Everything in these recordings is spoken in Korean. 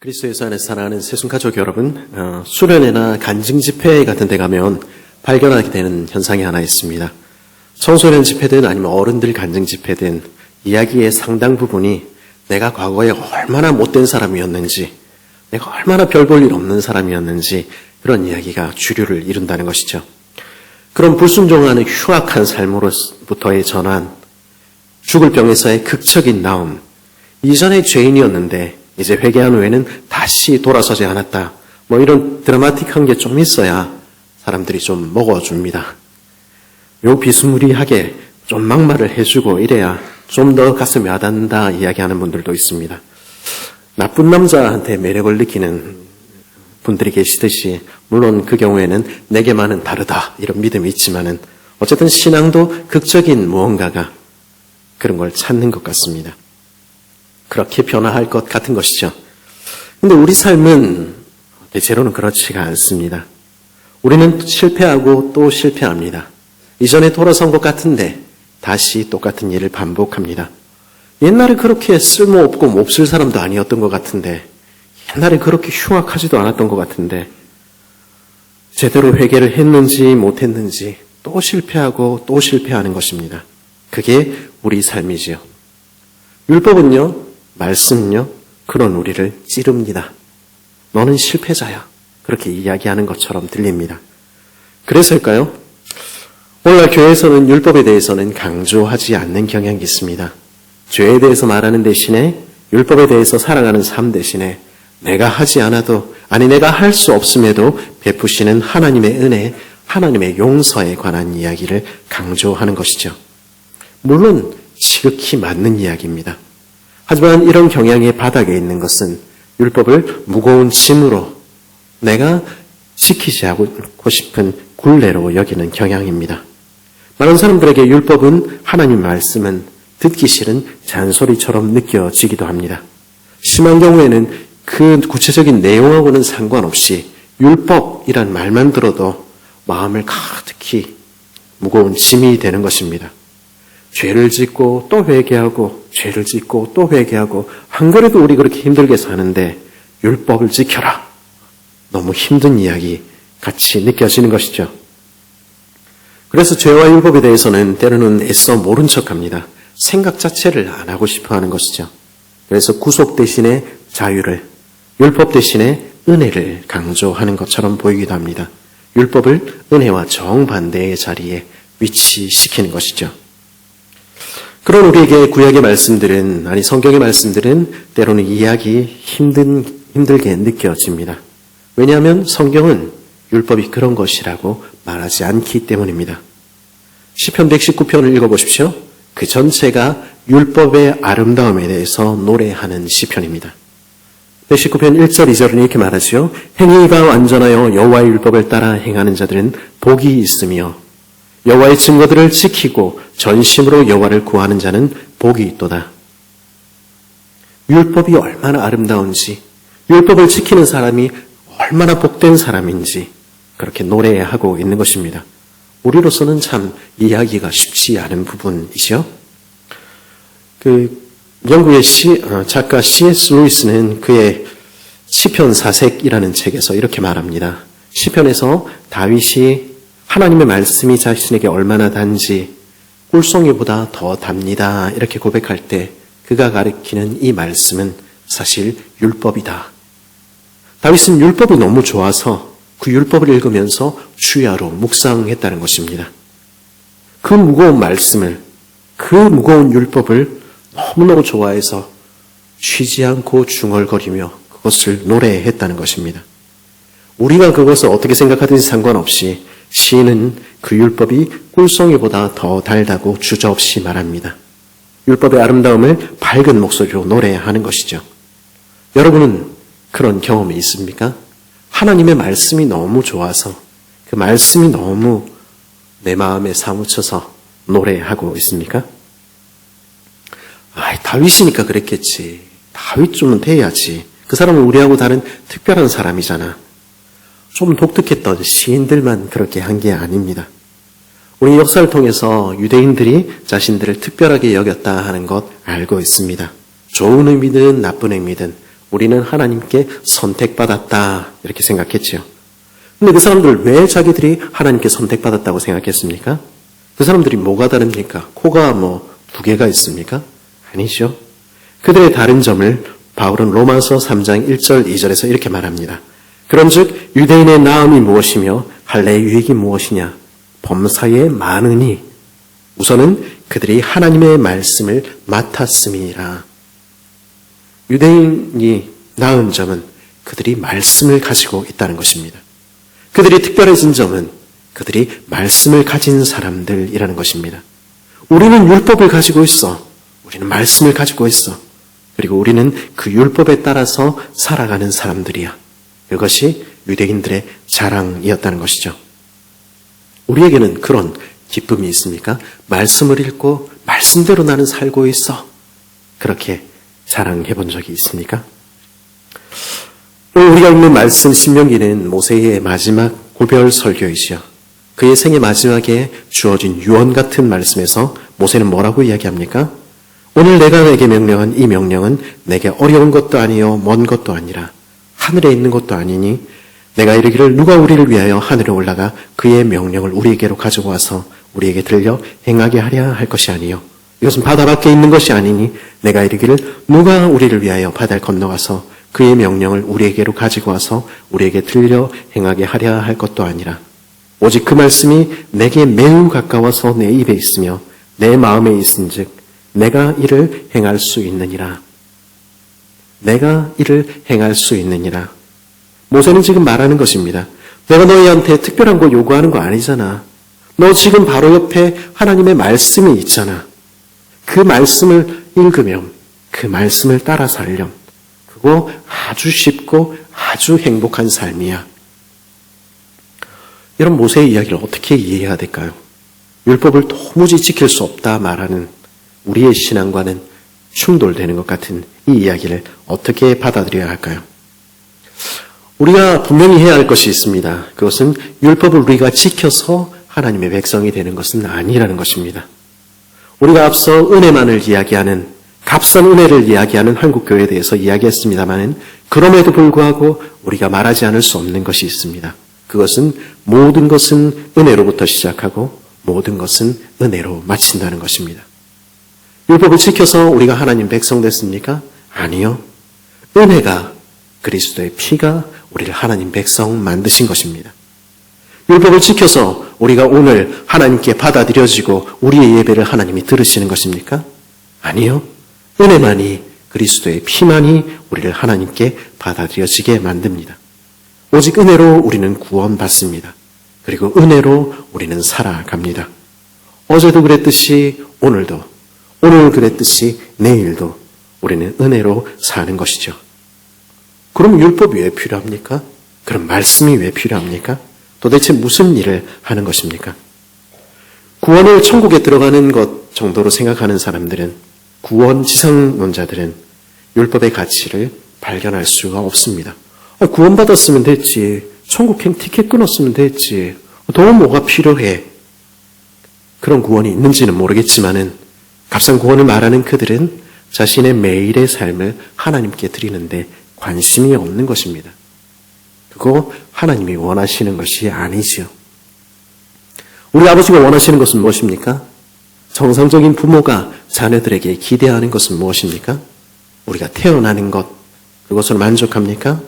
그리스도예수 안에서 사랑하는 새순가족 여러분, 수련회나 간증 집회 같은 데 가면 발견하게 되는 현상이 하나 있습니다. 청소년 집회든 아니면 어른들 간증 집회든 이야기의 상당 부분이 내가 과거에 얼마나 못된 사람이었는지, 내가 얼마나 별 볼 일 없는 사람이었는지 그런 이야기가 주류를 이룬다는 것이죠. 그런 불순종하는 흉악한 삶으로부터의 전환, 죽을 병에서의 극적인 나옴, 이전에 죄인이었는데 이제 회개한 후에는 다시 돌아서지 않았다. 이런 드라마틱한 게 좀 있어야 사람들이 좀 먹어줍니다. 요 비스무리하게 좀 막말을 해주고 이래야 좀 더 가슴이 와닿는다 이야기하는 분들도 있습니다. 나쁜 남자한테 매력을 느끼는 분들이 계시듯이 물론 그 경우에는 내게만은 다르다 이런 믿음이 있지만은 어쨌든 신앙도 극적인 무언가가 그런 걸 찾는 것 같습니다. 그렇게 변화할 것 같은 것이죠. 근데 우리 삶은 대체로는 그렇지가 않습니다. 우리는 실패하고 또 실패합니다. 이전에 돌아선 것 같은데 다시 똑같은 일을 반복합니다. 옛날에 그렇게 쓸모없고 몹쓸 사람도 아니었던 것 같은데, 옛날에 그렇게 흉악하지도 않았던 것 같은데, 제대로 회개를 했는지 못했는지 또 실패하고 또 실패하는 것입니다. 그게 우리 삶이지요. 율법은요, 말씀은요, 그런 우리를 찌릅니다. 너는 실패자야. 그렇게 이야기하는 것처럼 들립니다. 그래서일까요? 오늘날 교회에서는 율법에 대해서는 강조하지 않는 경향이 있습니다. 죄에 대해서 말하는 대신에 율법에 대해서 살아가는 삶 대신에 내가 하지 않아도, 아니 내가 할 수 없음에도 베푸시는 하나님의 은혜, 하나님의 용서에 관한 이야기를 강조하는 것이죠. 물론 지극히 맞는 이야기입니다. 하지만 이런 경향의 바닥에 있는 것은 율법을 무거운 짐으로 내가 지키지 않고 싶은 굴레로 여기는 경향입니다. 많은 사람들에게 율법은, 하나님 말씀은 듣기 싫은 잔소리처럼 느껴지기도 합니다. 심한 경우에는 그 구체적인 내용하고는 상관없이 율법이란 말만 들어도 마음을 가득히 무거운 짐이 되는 것입니다. 죄를 짓고 또 회개하고, 죄를 짓고 또 회개하고, 한 그래도 우리 그렇게 힘들게 사는데 율법을 지켜라. 너무 힘든 이야기 같이 느껴지는 것이죠. 그래서 죄와 율법에 대해서는 때로는 애써 모른 척합니다. 생각 자체를 안 하고 싶어 하는 것이죠. 그래서 구속 대신에 자유를, 율법 대신에 은혜를 강조하는 것처럼 보이기도 합니다. 율법을 은혜와 정반대의 자리에 위치시키는 것이죠. 그런 우리에게 구약의 말씀들은, 아니 성경의 말씀들은 때로는 이해하기 힘들게 느껴집니다. 왜냐하면 성경은 율법이 그런 것이라고 말하지 않기 때문입니다. 시편 119편을 읽어보십시오. 그 전체가 율법의 아름다움에 대해서 노래하는 시편입니다. 119편 1절 2절은 이렇게 말하죠. 행위가 완전하여 여호와의 율법을 따라 행하는 자들은 복이 있으며 여호와의 증거들을 지키고 전심으로 여호와를 구하는 자는 복이 있도다. 율법이 얼마나 아름다운지, 율법을 지키는 사람이 얼마나 복된 사람인지 그렇게 노래하고 있는 것입니다. 우리로서는 참 이해하기가 쉽지 않은 부분이죠. 영국의 작가 C.S. 루이스는 그의 시편 사색이라는 책에서 이렇게 말합니다. 시편에서 다윗이 하나님의 말씀이 자신에게 얼마나 단지 꿀송이보다 더 답니다. 이렇게 고백할 때 그가 가리키는 이 말씀은 사실 율법이다. 다윗은 율법이 너무 좋아서 그 율법을 읽으면서 주야로 묵상했다는 것입니다. 그 무거운 말씀을, 그 무거운 율법을 너무너무 좋아해서 쉬지 않고 중얼거리며 그것을 노래했다는 것입니다. 우리가 그것을 어떻게 생각하든지 상관없이 시인은 그 율법이 꿀송이보다 더 달다고 주저없이 말합니다. 율법의 아름다움을 밝은 목소리로 노래하는 것이죠. 여러분은 그런 경험이 있습니까? 하나님의 말씀이 너무 좋아서 그 말씀이 너무 내 마음에 사무쳐서 노래하고 있습니까? 다윗이니까 그랬겠지. 다윗 좀은 돼야지. 그 사람은 우리하고 다른 특별한 사람이잖아. 좀 독특했던 시인들만 그렇게 한 게 아닙니다. 우리 역사를 통해서 유대인들이 자신들을 특별하게 여겼다 하는 것 알고 있습니다. 좋은 의미든 나쁜 의미든 우리는 하나님께 선택받았다 이렇게 생각했지요. 근데 그 사람들 왜 자기들이 하나님께 선택받았다고 생각했습니까? 그 사람들이 뭐가 다릅니까? 코가 2개가 있습니까? 아니죠. 그들의 다른 점을 바울은 로마서 3장 1절 2절에서 이렇게 말합니다. 그런즉 유대인의 나음이 무엇이며 할례의 유익이 무엇이냐? 범사에 많으니 우선은 그들이 하나님의 말씀을 맡았음이라. 유대인이 나은 점은 그들이 말씀을 가지고 있다는 것입니다. 그들이 특별해진 점은 그들이 말씀을 가진 사람들이라는 것입니다. 우리는 율법을 가지고 있어. 우리는 말씀을 가지고 있어. 그리고 우리는 그 율법에 따라서 살아가는 사람들이야. 그것이 유대인들의 자랑이었다는 것이죠. 우리에게는 그런 기쁨이 있습니까? 말씀을 읽고 말씀대로 나는 살고 있어. 그렇게 자랑해 본 적이 있습니까? 우리가 읽는 말씀 신명기는 모세의 마지막 고별 설교이지요. 그의 생의 마지막에 주어진 유언 같은 말씀에서 모세는 뭐라고 이야기합니까? 오늘 내가 내게 명령한 이 명령은 내게 어려운 것도 아니요 먼 것도 아니라 하늘에 있는 것도 아니니 내가 이르기를 누가 우리를 위하여 하늘에 올라가 그의 명령을 우리에게로 가지고 와서 우리에게 들려 행하게 하랴 할 것이 아니요 이것은 바다 밖에 있는 것이 아니니 내가 이르기를 누가 우리를 위하여 바다를 건너가서 그의 명령을 우리에게로 가지고 와서 우리에게 들려 행하게 하랴 할 것도 아니라 오직 그 말씀이 내게 매우 가까워서 내 입에 있으며 내 마음에 있은즉 내가 이를 행할 수 있느니라. 내가 이를 행할 수 있느니라. 모세는 지금 말하는 것입니다. 내가 너희한테 특별한 거 요구하는 거 아니잖아. 너 지금 바로 옆에 하나님의 말씀이 있잖아. 그 말씀을 읽으면 그 말씀을 따라 살렴. 그거 아주 쉽고 아주 행복한 삶이야. 이런 모세의 이야기를 어떻게 이해해야 될까요? 율법을 도무지 지킬 수 없다 말하는 우리의 신앙과는 충돌되는 것 같은 이 이야기를 어떻게 받아들여야 할까요? 우리가 분명히 해야 할 것이 있습니다. 그것은 율법을 우리가 지켜서 하나님의 백성이 되는 것은 아니라는 것입니다. 우리가 앞서 은혜만을 이야기하는 값싼 은혜를 이야기하는 한국교회에 대해서 이야기했습니다만 그럼에도 불구하고 우리가 말하지 않을 수 없는 것이 있습니다. 그것은 모든 것은 은혜로부터 시작하고 모든 것은 은혜로 마친다는 것입니다. 율법을 지켜서 우리가 하나님 백성 됐습니까? 아니요. 은혜가 그리스도의 피가 우리를 하나님 백성 만드신 것입니다. 율법을 지켜서 우리가 오늘 하나님께 받아들여지고 우리의 예배를 하나님이 들으시는 것입니까? 아니요. 은혜만이 그리스도의 피만이 우리를 하나님께 받아들여지게 만듭니다. 오직 은혜로 우리는 구원받습니다. 그리고 은혜로 우리는 살아갑니다. 어제도 그랬듯이 오늘도, 오늘 그랬듯이 내일도 우리는 은혜로 사는 것이죠. 그럼 율법이 왜 필요합니까? 그럼 말씀이 왜 필요합니까? 도대체 무슨 일을 하는 것입니까? 구원을 천국에 들어가는 것 정도로 생각하는 사람들은, 구원지상론자들은 율법의 가치를 발견할 수가 없습니다. 구원받았으면 됐지. 천국행 티켓 끊었으면 됐지. 더 뭐가 필요해? 그런 구원이 있는지는 모르겠지만은 값싼 구원을 말하는 그들은 자신의 매일의 삶을 하나님께 드리는데 관심이 없는 것입니다. 그거 하나님이 원하시는 것이 아니지요. 우리 아버지가 원하시는 것은 무엇입니까? 정상적인 부모가 자녀들에게 기대하는 것은 무엇입니까? 우리가 태어나는 것, 그것으로 만족합니까?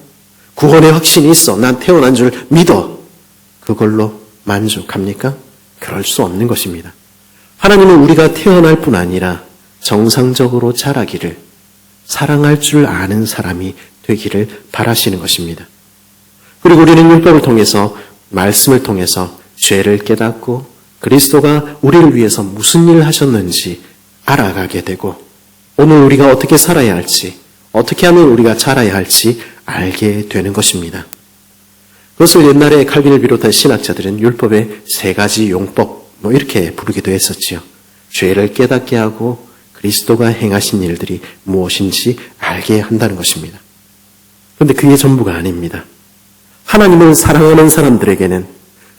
구원의 확신이 있어. 난 태어난 줄 믿어. 그걸로 만족합니까? 그럴 수 없는 것입니다. 하나님은 우리가 태어날 뿐 아니라 정상적으로 자라기를, 사랑할 줄 아는 사람이 되기를 바라시는 것입니다. 그리고 우리는 율법을 통해서, 말씀을 통해서 죄를 깨닫고 그리스도가 우리를 위해서 무슨 일을 하셨는지 알아가게 되고 오늘 우리가 어떻게 살아야 할지, 어떻게 하면 우리가 자라야 할지 알게 되는 것입니다. 그것을 옛날에 칼빈을 비롯한 신학자들은 율법의 3가지 용법 이렇게 부르기도 했었지요. 죄를 깨닫게 하고 그리스도가 행하신 일들이 무엇인지 알게 한다는 것입니다. 그런데 그게 전부가 아닙니다. 하나님을 사랑하는 사람들에게는,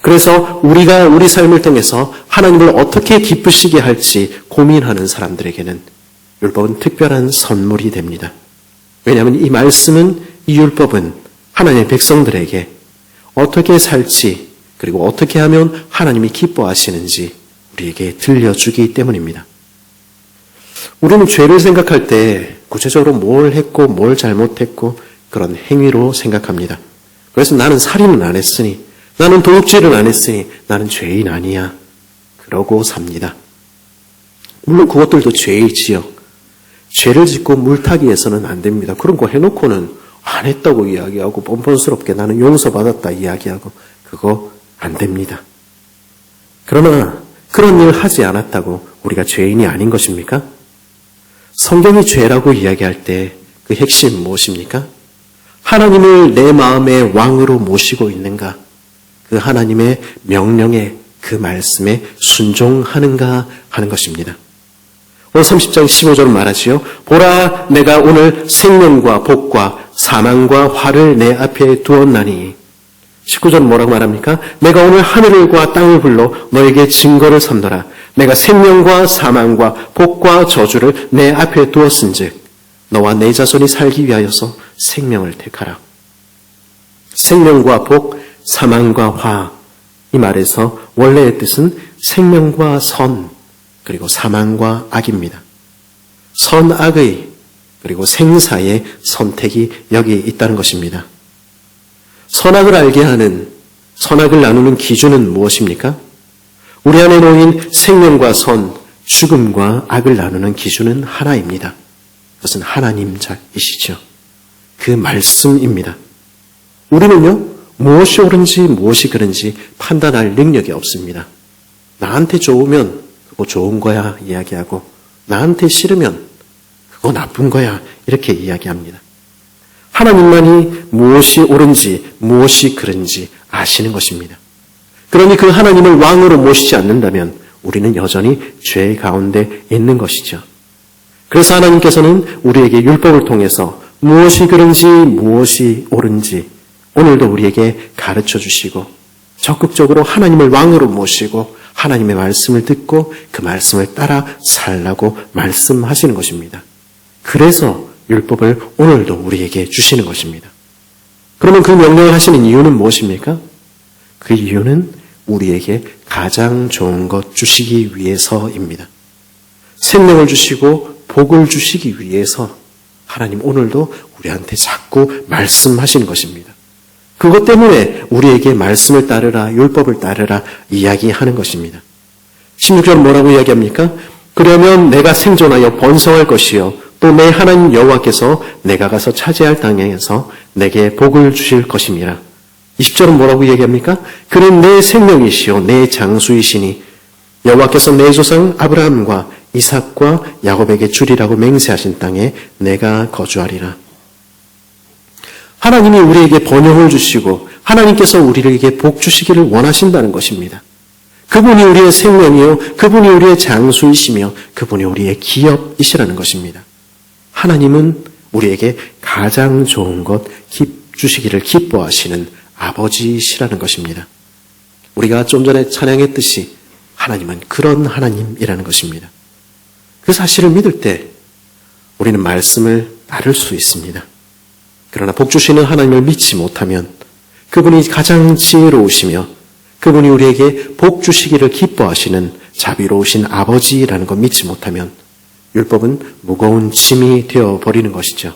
그래서 우리가 우리 삶을 통해서 하나님을 어떻게 기쁘시게 할지 고민하는 사람들에게는 율법은 특별한 선물이 됩니다. 왜냐하면 이 말씀은, 이 율법은 하나님의 백성들에게 어떻게 살지, 그리고 어떻게 하면 하나님이 기뻐하시는지 우리에게 들려주기 때문입니다. 우리는 죄를 생각할 때 구체적으로 뭘 했고 뭘 잘못했고 그런 행위로 생각합니다. 그래서 나는 살인은 안 했으니, 나는 도둑질은 안 했으니 나는 죄인 아니야, 그러고 삽니다. 물론 그것들도 죄이지요. 죄를 짓고 물타기해서는 안 됩니다. 그런 거 해놓고는 안 했다고 이야기하고 뻔뻔스럽게 나는 용서받았다 이야기하고, 그거 안 됩니다. 그러나 그런 일 하지 않았다고 우리가 죄인이 아닌 것입니까? 성경이 죄라고 이야기할 때 그 핵심 무엇입니까? 하나님을 내 마음의 왕으로 모시고 있는가? 그 하나님의 명령에, 그 말씀에 순종하는가 하는 것입니다. 오늘 30장 15절 말하지요. 보라, 내가 오늘 생명과 복과 사망과 화를 내 앞에 두었나니. 19절 뭐라고 말합니까? 내가 오늘 하늘과 땅을 불러 너에게 증거를 삼노라. 내가 생명과 사망과 복과 저주를 내 앞에 두었은즉 너와 내 자손이 살기 위하여서 생명을 택하라. 생명과 복, 사망과 화, 이 말에서 원래의 뜻은 생명과 선, 그리고 사망과 악입니다. 선악의, 그리고 생사의 선택이 여기 있다는 것입니다. 선악을 알게 하는, 선악을 나누는 기준은 무엇입니까? 우리 안에 놓인 생명과 선, 죽음과 악을 나누는 기준은 하나입니다. 그것은 하나님이시죠. 그 말씀입니다. 우리는요, 무엇이 옳은지 무엇이 그른지 판단할 능력이 없습니다. 나한테 좋으면 그거 좋은 거야 이야기하고, 나한테 싫으면 그거 나쁜 거야 이렇게 이야기합니다. 하나님만이 무엇이 옳은지 무엇이 그른지 아시는 것입니다. 그러니 그 하나님을 왕으로 모시지 않는다면 우리는 여전히 죄 가운데 있는 것이죠. 그래서 하나님께서는 우리에게 율법을 통해서 무엇이 그른지 무엇이 옳은지 오늘도 우리에게 가르쳐 주시고, 적극적으로 하나님을 왕으로 모시고 하나님의 말씀을 듣고 그 말씀을 따라 살라고 말씀하시는 것입니다. 그래서 율법을 오늘도 우리에게 주시는 것입니다. 그러면 그 명령을 하시는 이유는 무엇입니까? 그 이유는 우리에게 가장 좋은 것 주시기 위해서입니다. 생명을 주시고 복을 주시기 위해서 하나님 오늘도 우리한테 자꾸 말씀하시는 것입니다. 그것 때문에 우리에게 말씀을 따르라, 율법을 따르라 이야기하는 것입니다. 16절 뭐라고 이야기합니까? 그러면 내가 생존하여 번성할 것이요 또 내 하나님 여호와께서 내가 가서 차지할 땅에서 내게 복을 주실 것임이라. 20절은 뭐라고 이야기합니까? 그는 내 생명이시요 내 장수이시니 여호와께서 내 조상 아브라함과 이삭과 야곱에게 주리라고 맹세하신 땅에 내가 거주하리라. 하나님이 우리에게 번영을 주시고 하나님께서 우리에게 복 주시기를 원하신다는 것입니다. 그분이 우리의 생명이요, 그분이 우리의 장수이시며 그분이 우리의 기업이시라는 것입니다. 하나님은 우리에게 가장 좋은 것 주시기를 기뻐하시는 아버지시라는 것입니다. 우리가 좀 전에 찬양했듯이 하나님은 그런 하나님이라는 것입니다. 그 사실을 믿을 때 우리는 말씀을 따를 수 있습니다. 그러나 복 주시는 하나님을 믿지 못하면, 그분이 가장 지혜로우시며 그분이 우리에게 복 주시기를 기뻐하시는 자비로우신 아버지라는 걸 믿지 못하면 율법은 무거운 짐이 되어버리는 것이죠.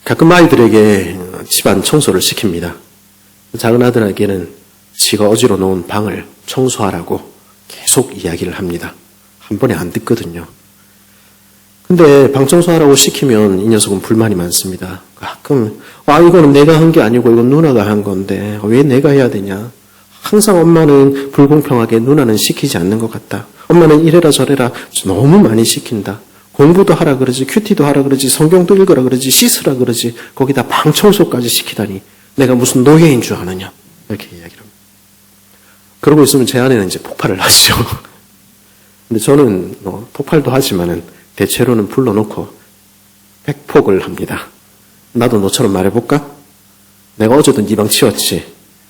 가끔 아이들에게 집안 청소를 시킵니다. 작은 아들에게는 지가 어지러 놓은 방을 청소하라고 계속 이야기를 합니다. 한 번에 안 듣거든요. 근데 방 청소하라고 시키면 이 녀석은 불만이 많습니다. 가끔 이거는 내가 한 게 아니고 이건 누나가 한 건데 왜 내가 해야 되냐. 항상 엄마는 불공평하게 누나는 시키지 않는 것 같다. 엄마는 이래라 저래라 너무 많이 시킨다. 공부도 하라 그러지, 큐티도 하라 그러지, 성경도 읽으라 그러지, 씻으라 그러지, 거기다 방 청소까지 시키다니 내가 무슨 노예인 줄 아느냐, 이렇게 이야기를 합니다. 그러고 있으면 제 아내는 이제 폭발을 하죠. 근데 저는 폭발도 하지만은 대체로는 불러놓고 백폭을 합니다. 나도 너처럼 말해볼까? 내가 어제도 네 방 치웠지.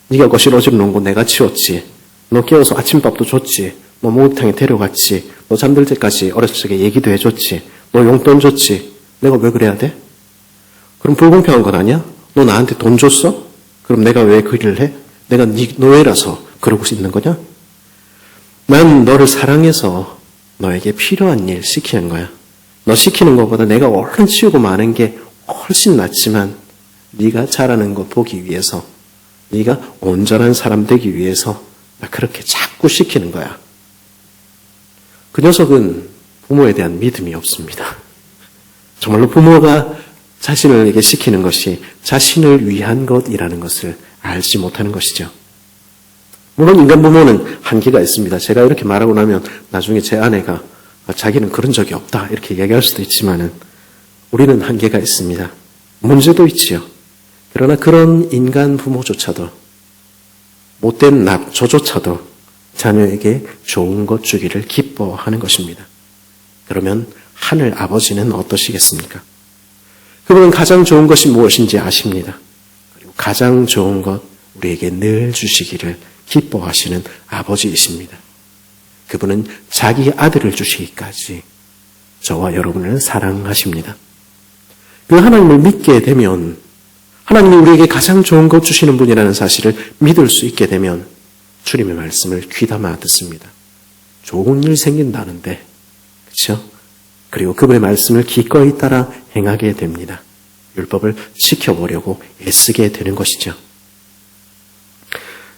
네가 거실 어지러 놓은 거 내가 치웠지. 너 깨워서 아침밥도 줬지. 너 목욕탕에 데려갔지. 너 잠들 때까지 어렸을 적에 얘기도 해줬지. 너 용돈 줬지? 내가 왜 그래야 돼? 그럼 불공평한 건 아니야? 너 나한테 돈 줬어? 그럼 내가 왜 그 일을 해? 내가 네 노예라서 그러고 있는 거냐? 난 너를 사랑해서 너에게 필요한 일 시키는 거야. 너 시키는 것보다 내가 얼른 치우고 마는 게 훨씬 낫지만 네가 잘하는 거 보기 위해서, 네가 온전한 사람 되기 위해서 나 그렇게 자꾸 시키는 거야. 그 녀석은 부모에 대한 믿음이 없습니다. 정말로 부모가 자신에게 시키는 것이 자신을 위한 것이라는 것을 알지 못하는 것이죠. 물론 인간 부모는 한계가 있습니다. 제가 이렇게 말하고 나면 나중에 제 아내가 자기는 그런 적이 없다 이렇게 얘기할 수도 있지만은 우리는 한계가 있습니다. 문제도 있지요. 그러나 그런 인간 부모조차도, 못된 저조차도 자녀에게 좋은 것 주기를 기뻐하는 것입니다. 그러면 하늘 아버지는 어떠시겠습니까? 그분은 가장 좋은 것이 무엇인지 아십니다. 그리고 가장 좋은 것 우리에게 늘 주시기를 기뻐하시는 아버지이십니다. 그분은 자기 아들을 주시기까지 저와 여러분을 사랑하십니다. 그 하나님을 믿게 되면, 하나님이 우리에게 가장 좋은 것 주시는 분이라는 사실을 믿을 수 있게 되면 주님의 말씀을 귀담아 듣습니다. 좋은 일 생긴다는데, 그렇죠? 그리고 그분의 말씀을 기꺼이 따라 행하게 됩니다. 율법을 지켜보려고 애쓰게 되는 것이죠.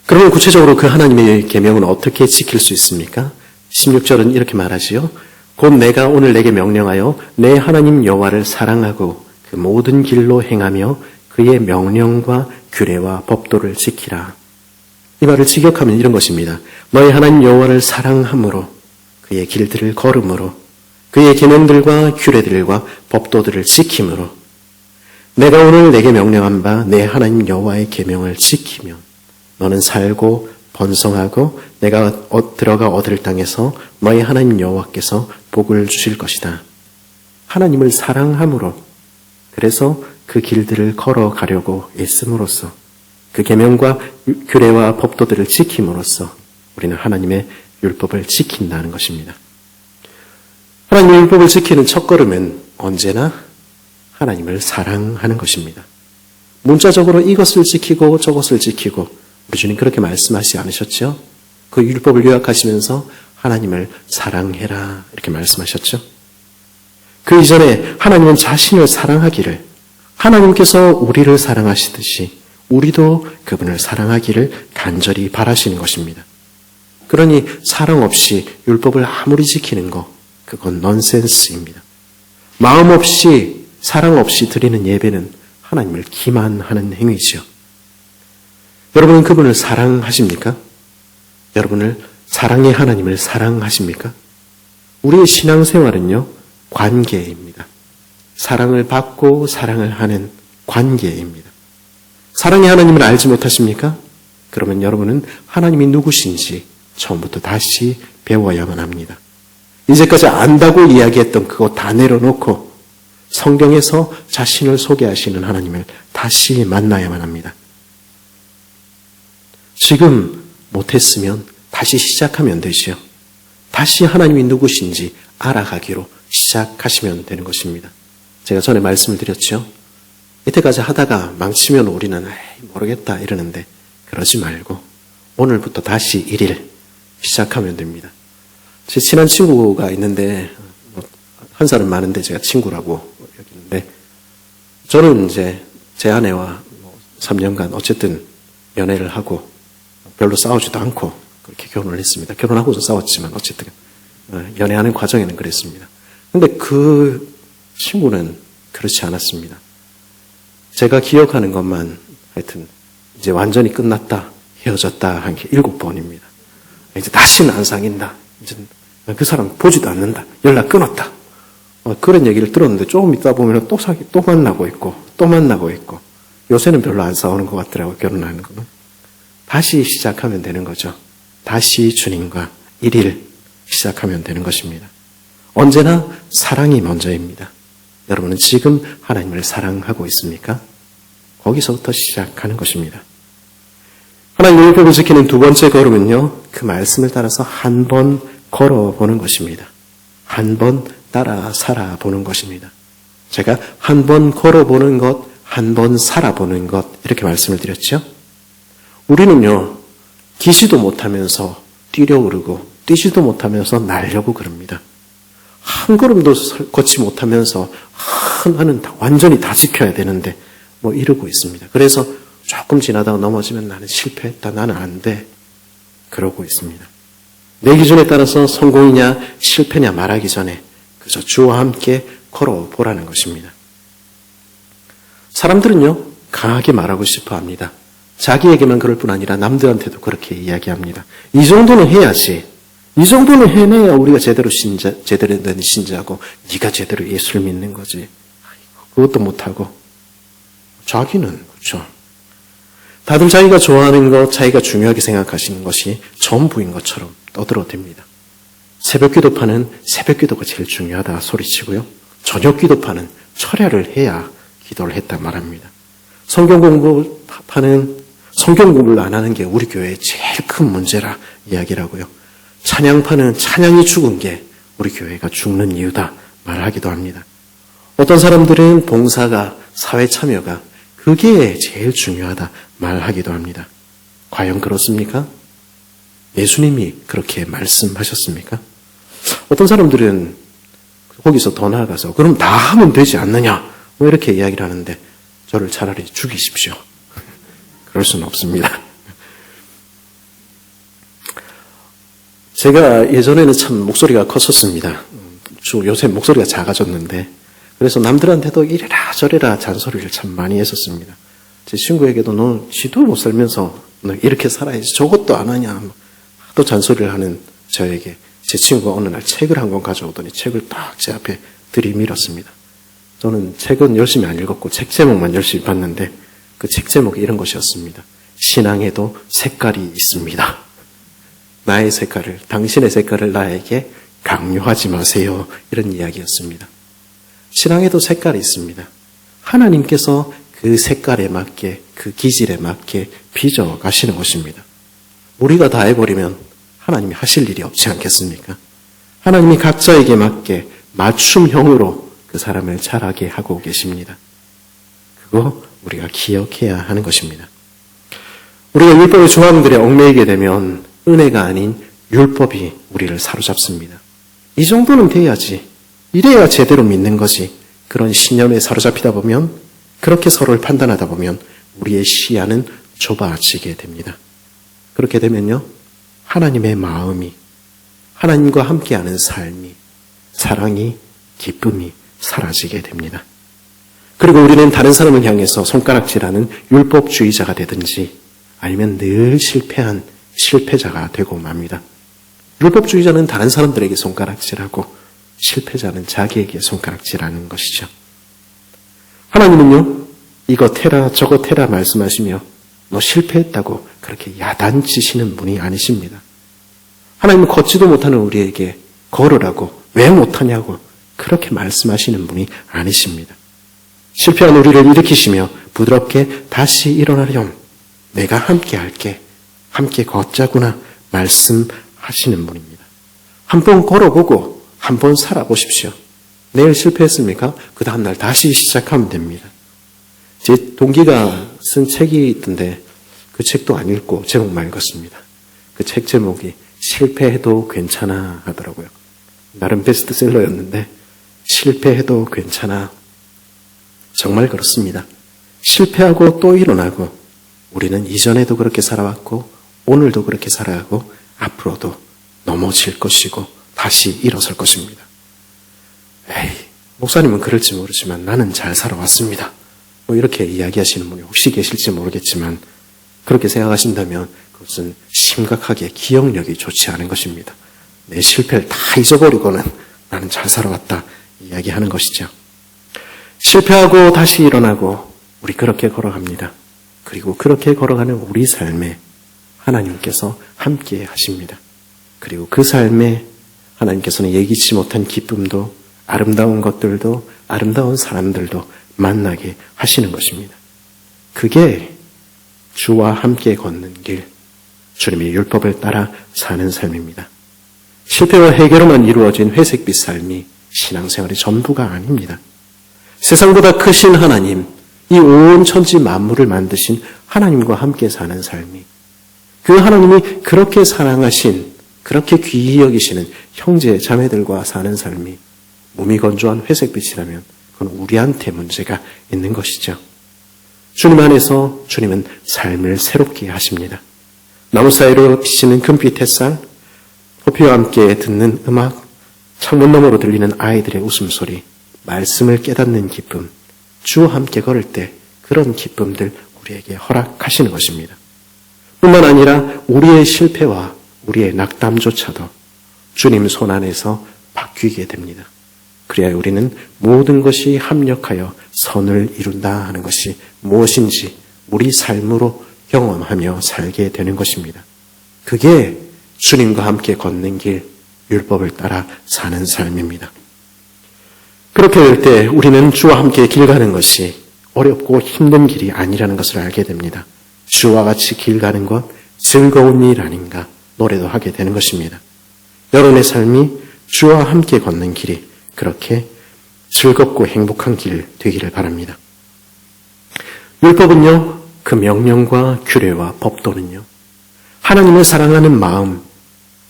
그러면 구체적으로 그 하나님의 계명은 어떻게 지킬 수 있습니까? 16절은 이렇게 말하지요. 곧 내가 오늘 내게 명령하여 내 하나님 여호와를 사랑하고 그 모든 길로 행하며 그의 명령과 규례와 법도를 지키라. 이 말을 직역하면 이런 것입니다. 너의 하나님 여호와를 사랑함으로, 그의 길들을 걸음으로, 그의 계명들과 규례들과 법도들을 지킴으로, 내가 오늘 내게 명령한 바 내 하나님 여호와의 계명을 지키면 너는 살고 번성하고 내가 들어가 얻을 땅에서 너의 하나님 여호와께서 복을 주실 것이다. 하나님을 사랑함으로, 그래서 그 길들을 걸어가려고 애씀으로써, 그 계명과 규례와 법도들을 지킴으로써 우리는 하나님의 율법을 지킨다는 것입니다. 하나님의 율법을 지키는 첫걸음은 언제나 하나님을 사랑하는 것입니다. 문자적으로 이것을 지키고 저것을 지키고, 우리 주님 그렇게 말씀하시지 않으셨죠? 그 율법을 요약하시면서 하나님을 사랑해라 이렇게 말씀하셨죠? 그 이전에 하나님은 자신을 사랑하기를, 하나님께서 우리를 사랑하시듯이 우리도 그분을 사랑하기를 간절히 바라시는 것입니다. 그러니 사랑 없이 율법을 아무리 지키는 것, 그건 넌센스입니다. 마음 없이, 사랑 없이 드리는 예배는 하나님을 기만하는 행위지요. 여러분은 그분을 사랑하십니까? 여러분을 사랑의 하나님을 사랑하십니까? 우리의 신앙생활은요, 관계입니다. 사랑을 받고 사랑을 하는 관계입니다. 사랑의 하나님을 알지 못하십니까? 그러면 여러분은 하나님이 누구신지 처음부터 다시 배워야만 합니다. 이제까지 안다고 이야기했던 그거 다 내려놓고 성경에서 자신을 소개하시는 하나님을 다시 만나야만 합니다. 지금 못했으면 다시 시작하면 되지요. 다시 하나님이 누구신지 알아가기로 시작하시면 되는 것입니다. 제가 전에 말씀을 드렸죠. 이때까지 하다가 망치면 우리는 모르겠다 이러는데 그러지 말고 오늘부터 다시 1일 시작하면 됩니다. 제 친한 친구가 있는데 한 살은 많은데 제가 친구라고 여기는데, 저는 이제 제 아내와 3년간 어쨌든 연애를 하고 별로 싸우지도 않고 그렇게 결혼을 했습니다. 결혼하고도 싸웠지만 어쨌든 연애하는 과정에는 그랬습니다. 근데 그 친구는 그렇지 않았습니다. 제가 기억하는 것만 하여튼 이제 완전히 끝났다, 헤어졌다 한 게 7번입니다. 이제 다시는 안 사귄다. 이제 그 사람 보지도 않는다. 연락 끊었다. 그런 얘기를 들었는데 조금 있다 보면 또 만나고 있고 또 만나고 있고, 요새는 별로 안 싸우는 것 같더라고요. 결혼하는 거는. 다시 시작하면 되는 거죠. 다시 주님과 1일 시작하면 되는 것입니다. 언제나 사랑이 먼저입니다. 여러분은 지금 하나님을 사랑하고 있습니까? 거기서부터 시작하는 것입니다. 하나님의 율법을 지키는 두 번째 걸음은요, 그 말씀을 따라서 한 번 걸어보는 것입니다. 한 번 따라 살아보는 것입니다. 제가 한 번 걸어보는 것, 한 번 살아보는 것 이렇게 말씀을 드렸죠. 우리는요, 기시도 못하면서 뛰려 오르고 뛰지도 못하면서 날려고 그럽니다. 한 걸음도 걷지 못하면서 나는 완전히 다 지켜야 되는데 뭐 이러고 있습니다. 그래서 조금 지나다가 넘어지면 나는 실패했다, 나는 안 돼, 그러고 있습니다. 내 기준에 따라서 성공이냐 실패냐 말하기 전에 그저 주와 함께 걸어보라는 것입니다. 사람들은요, 강하게 말하고 싶어 합니다. 자기에게만 그럴 뿐 아니라 남들한테도 그렇게 이야기합니다. 이 정도는 해야지. 이 정도는 해내야 우리가 제대로 된 신자고 네가 제대로 예수를 믿는 거지. 그것도 못하고. 자기는 그렇죠. 다들 자기가 좋아하는 것, 자기가 중요하게 생각하시는 것이 전부인 것처럼 떠들어댑니다. 새벽 기도파는 새벽 기도가 제일 중요하다 소리치고요. 저녁 기도파는 철야를 해야 기도를 했다 말합니다. 성경 공부파는 성경 공부를 안 하는 게 우리 교회의 제일 큰 문제라 이야기를 하고요. 찬양파는 찬양이 죽은 게 우리 교회가 죽는 이유다 말하기도 합니다. 어떤 사람들은 봉사가, 사회 참여가 그게 제일 중요하다 말하기도 합니다. 과연 그렇습니까? 예수님이 그렇게 말씀하셨습니까? 어떤 사람들은 거기서 더 나아가서 그럼 다 하면 되지 않느냐 뭐 이렇게 이야기를 하는데 저를 차라리 죽이십시오. 그럴 수는 없습니다. 제가 예전에는 참 목소리가 컸었습니다. 요새 목소리가 작아졌는데 그래서 남들한테도 이래라 저래라 잔소리를 참 많이 했었습니다. 제 친구에게도 너 지도 못 살면서 너 이렇게 살아야지 저것도 안 하냐 또 잔소리를 하는 저에게 제 친구가 어느 날 책을 한 권 가져오더니 책을 딱 제 앞에 들이밀었습니다. 저는 책은 열심히 안 읽었고 책 제목만 열심히 봤는데 그 책 제목이 이런 것이었습니다. 신앙에도 색깔이 있습니다. 나의 색깔을, 당신의 색깔을 나에게 강요하지 마세요. 이런 이야기였습니다. 신앙에도 색깔이 있습니다. 하나님께서 그 색깔에 맞게, 그 기질에 맞게 빚어 가시는 것입니다. 우리가 다 해버리면 하나님이 하실 일이 없지 않겠습니까? 하나님이 각자에게 맞게 맞춤형으로 그 사람을 자라게 하고 계십니다. 그거 우리가 기억해야 하는 것입니다. 우리가 율법의 조항들에 얽매이게 되면 은혜가 아닌 율법이 우리를 사로잡습니다. 이 정도는 돼야지. 이래야 제대로 믿는 거지. 그런 신념에 사로잡히다 보면, 그렇게 서로를 판단하다 보면 우리의 시야는 좁아지게 됩니다. 그렇게 되면요, 하나님의 마음이, 하나님과 함께하는 삶이, 사랑이, 기쁨이 사라지게 됩니다. 그리고 우리는 다른 사람을 향해서 손가락질하는 율법주의자가 되든지 아니면 늘 실패한 실패자가 되고 맙니다. 율법주의자는 다른 사람들에게 손가락질하고 실패자는 자기에게 손가락질하는 것이죠. 하나님은요, 이거 태라 저거 태라 말씀하시며 너 실패했다고 그렇게 야단치시는 분이 아니십니다. 하나님은 걷지도 못하는 우리에게 걸으라고 왜 못하냐고 그렇게 말씀하시는 분이 아니십니다. 실패한 우리를 일으키시며 부드럽게 다시 일어나렴. 내가 함께 할게. 함께 걷자구나 말씀하시는 분입니다. 한번 걸어보고 한번 살아보십시오. 내일 실패했습니까? 그 다음날 다시 시작하면 됩니다. 제 동기가 쓴 책이 있던데 그 책도 안 읽고 제목만 읽었습니다. 그 책 제목이 실패해도 괜찮아 하더라고요. 나름 베스트셀러였는데 실패해도 괜찮아. 정말 그렇습니다. 실패하고 또 일어나고 우리는 이전에도 그렇게 살아왔고 오늘도 그렇게 살아가고 앞으로도 넘어질 것이고 다시 일어설 것입니다. 에이, 목사님은 그럴지 모르지만 나는 잘 살아왔습니다. 뭐 이렇게 이야기하시는 분이 혹시 계실지 모르겠지만 그렇게 생각하신다면 그것은 심각하게 기억력이 좋지 않은 것입니다. 내 실패를 다 잊어버리고는 나는 잘 살아왔다 이야기하는 것이죠. 실패하고 다시 일어나고 우리 그렇게 걸어갑니다. 그리고 그렇게 걸어가는 우리 삶에 하나님께서 함께 하십니다. 그리고 그 삶에 하나님께서는 예기치 못한 기쁨도 아름다운 것들도 아름다운 사람들도 만나게 하시는 것입니다. 그게 주와 함께 걷는 길, 주님의 율법을 따라 사는 삶입니다. 실패와 해결로만 이루어진 회색빛 삶이 신앙생활의 전부가 아닙니다. 세상보다 크신 하나님, 이 온 천지 만물을 만드신 하나님과 함께 사는 삶이, 그 하나님이 그렇게 사랑하신, 그렇게 귀히 여기시는 형제 자매들과 사는 삶이 무미건조한 회색빛이라면 그건 우리한테 문제가 있는 것이죠. 주님 안에서 주님은 삶을 새롭게 하십니다. 나무 사이로 비치는 금빛 햇살, 포피와 함께 듣는 음악, 창문 너머로 들리는 아이들의 웃음소리, 말씀을 깨닫는 기쁨, 주와 함께 걸을 때 그런 기쁨들 우리에게 허락하시는 것입니다. 뿐만 아니라 우리의 실패와 우리의 낙담조차도 주님 손 안에서 바뀌게 됩니다. 그래야 우리는 모든 것이 합력하여 선을 이룬다 하는 것이 무엇인지 우리 삶으로 경험하며 살게 되는 것입니다. 그게 주님과 함께 걷는 길, 율법을 따라 사는 삶입니다. 그렇게 될 때 우리는 주와 함께 길 가는 것이 어렵고 힘든 길이 아니라는 것을 알게 됩니다. 주와 같이 길 가는 것 즐거운 일 아닌가 노래도 하게 되는 것입니다. 여러분의 삶이 주와 함께 걷는 길이 그렇게 즐겁고 행복한 길 되기를 바랍니다. 율법은요, 그 명령과 규례와 법도는요, 하나님을 사랑하는 마음,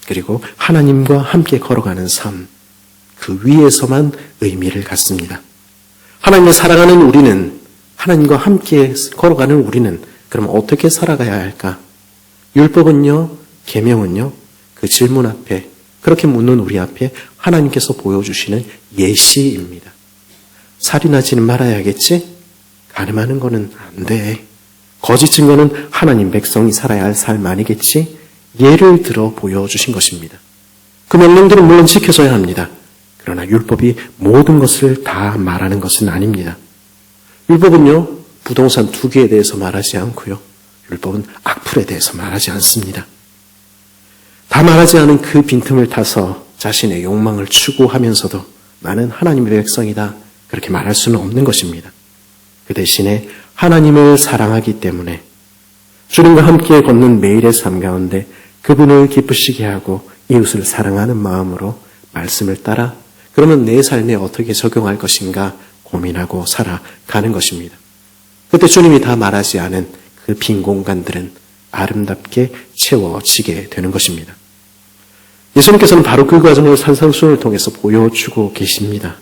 그리고 하나님과 함께 걸어가는 삶, 그 위에서만 의미를 갖습니다. 하나님을 사랑하는 우리는, 하나님과 함께 걸어가는 우리는 그럼 어떻게 살아가야 할까? 율법은요, 계명은요, 그 질문 앞에, 그렇게 묻는 우리 앞에 하나님께서 보여주시는 예시입니다. 살인하지는 말아야겠지? 가늠하는 거는 안 돼. 거짓 증거는 하나님 백성이 살아야 할 삶 아니겠지? 예를 들어 보여주신 것입니다. 그 명령들은 물론 지켜져야 합니다. 그러나 율법이 모든 것을 다 말하는 것은 아닙니다. 율법은요, 부동산 투기에 대해서 말하지 않고요. 율법은 악플에 대해서 말하지 않습니다. 다 말하지 않은 그 빈틈을 타서 자신의 욕망을 추구하면서도 나는 하나님의 백성이다. 그렇게 말할 수는 없는 것입니다. 그 대신에 하나님을 사랑하기 때문에 주님과 함께 걷는 매일의 삶 가운데 그분을 기쁘시게 하고 이웃을 사랑하는 마음으로 말씀을 따라 그러면 내 삶에 어떻게 적용할 것인가 고민하고 살아가는 것입니다. 그때 주님이 다 말하지 않은 그 빈 공간들은 아름답게 채워지게 되는 것입니다. 예수님께서는 바로 그 과정을 산상수훈을 통해서 보여주고 계십니다.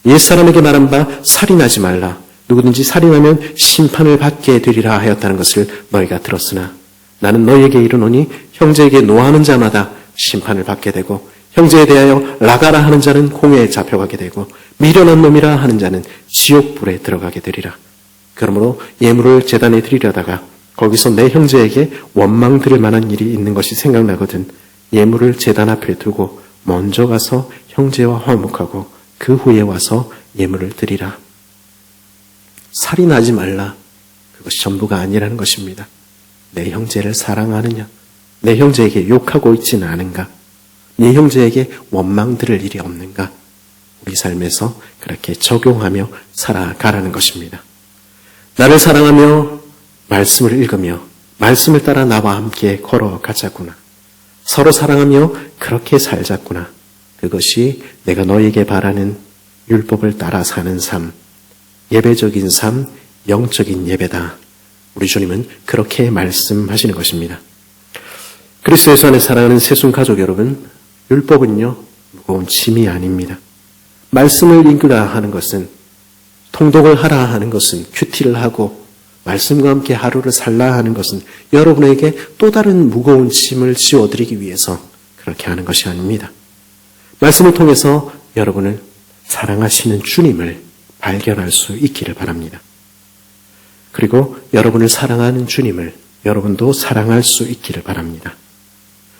옛사람에게 말한 바 살인하지 말라. 누구든지 살인하면 심판을 받게 되리라 하였다는 것을 너희가 들었으나 나는 너희에게 이르노니 형제에게 노하는 자마다 심판을 받게 되고 형제에 대하여 나가라 하는 자는 공회에 잡혀가게 되고 미련한 놈이라 하는 자는 지옥불에 들어가게 되리라. 그러므로 예물을 제단에 드리려다가 거기서 내 형제에게 원망 들을 만한 일이 있는 것이 생각나거든 예물을 제단 앞에 두고 먼저 가서 형제와 화목하고 그 후에 와서 예물을 드리라. 살인하지 말라. 그것이 전부가 아니라는 것입니다. 내 형제를 사랑하느냐? 내 형제에게 욕하고 있지는 않은가? 내 형제에게 원망 들을 일이 없는가? 우리 삶에서 그렇게 적용하며 살아가라는 것입니다. 나를 사랑하며 말씀을 읽으며 말씀을 따라 나와 함께 걸어가자꾸나. 서로 사랑하며 그렇게 살자꾸나. 그것이 내가 너에게 바라는 율법을 따라 사는 삶, 예배적인 삶, 영적인 예배다. 우리 주님은 그렇게 말씀하시는 것입니다. 그리스도 예수 안에 사랑하는 새순가족 여러분, 율법은요, 무거운 짐이 아닙니다. 말씀을 읽으라 하는 것은, 통독을 하라 하는 것은, 큐티를 하고 말씀과 함께 하루를 살라 하는 것은 여러분에게 또 다른 무거운 짐을 지워드리기 위해서 그렇게 하는 것이 아닙니다. 말씀을 통해서 여러분을 사랑하시는 주님을 발견할 수 있기를 바랍니다. 그리고 여러분을 사랑하는 주님을 여러분도 사랑할 수 있기를 바랍니다.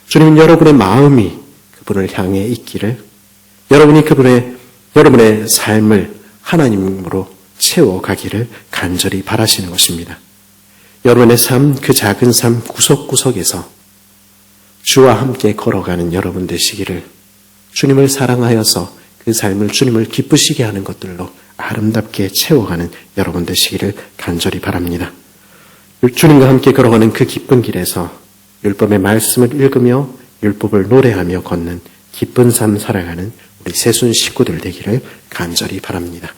주님은 여러분의 마음이 그분을 향해 있기를, 여러분이 여러분의 삶을 하나님으로 채워가기를 간절히 바라시는 것입니다. 여러분의 삶, 그 작은 삶 구석구석에서 주와 함께 걸어가는 여러분 되시기를, 주님을 사랑하여서 그 삶을 주님을 기쁘시게 하는 것들로 아름답게 채워가는 여러분 되시기를 간절히 바랍니다. 주님과 함께 걸어가는 그 기쁜 길에서 율법의 말씀을 읽으며 율법을 노래하며 걷는 기쁜 삶 살아가는 우리 새순 식구들 되기를 간절히 바랍니다.